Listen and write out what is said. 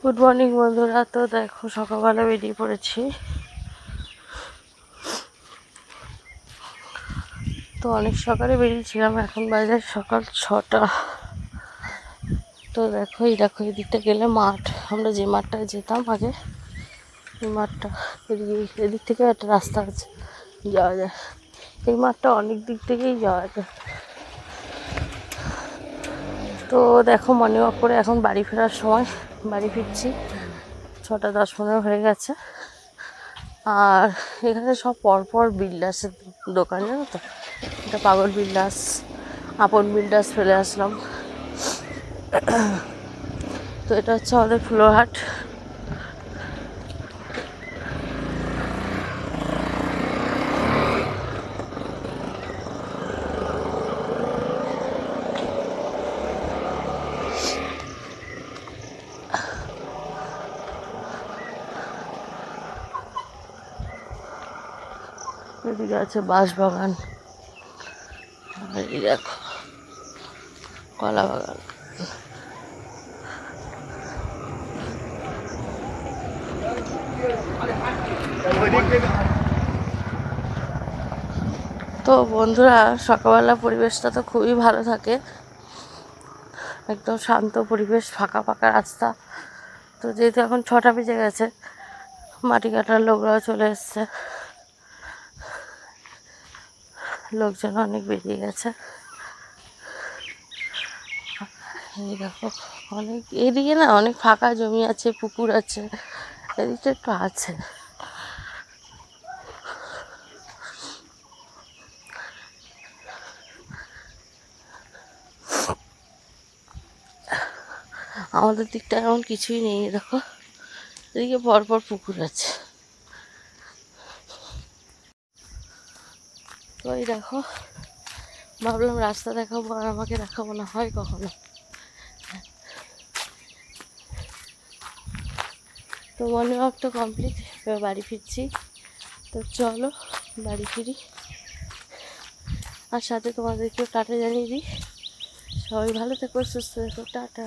Good morning বন্ধুরা। তো দেখো সকালবেলা বেরিয়ে পড়েছি। তো অনেক সকালে বেরিয়েছিলাম, এখন বাজে সকাল 6টা। তো দেখো এদিকটা গেলে মাঠ, আমরা যে মাঠটায় যেতাম আগে, এই মাঠটা এদিক থেকে একটা রাস্তা আছে, যাওয়া যায়। এই মাঠটা অনেক দিক থেকেই যাওয়া যায়। তো দেখো মর্নিং ওয়াক করে এখন বাড়ি ফেরার সময়, বাড়ি ফিরছি। 6:10-15 হয়ে গেছে। আর এখানে সব পরপর বিল্ডার্সের দোকান, জানো তো, এটা পাগল বিল্ডার্স, আপন বিল্ডার্স ফেলে আসলাম। তো এটা হচ্ছে আমাদের ফ্লোরহাট। এদিকে আছে বাঁশবাগান, আর এই দেখো কলা বাগান। তো বন্ধুরা, সকালবেলা পরিবেশটা তো খুবই ভালো থাকে, একদম শান্ত পরিবেশ, ফাঁকা ফাঁকা রাস্তা। তো যেহেতু এখন 6টা বেজে গেছে, মাটি কাটার লোকরাও চলে এসছে, লোকজন অনেক বেরিয়ে গেছে। এই দেখো অনেক, এদিকে না অনেক ফাঁকা জমি আছে, পুকুর আছে, এদিকটা একটু আছে। আমাদের দিকটা এমন কিছুই নেই, দেখো এদিকে পরপর পুকুর আছে। তো এই দেখো, ভাবলাম রাস্তা দেখাবো আর আমাকে দেখাবো না, হয় কখনো। তো মর্নিং ওয়াক তো কমপ্লিট, এবার বাড়ি ফিরছি। তো চলো বাড়ি ফিরি, আর সাথে তোমাদেরকেও টাটা জানিয়ে দিই। সবাই ভালো থেকো, সুস্থ থেকো, টাটা।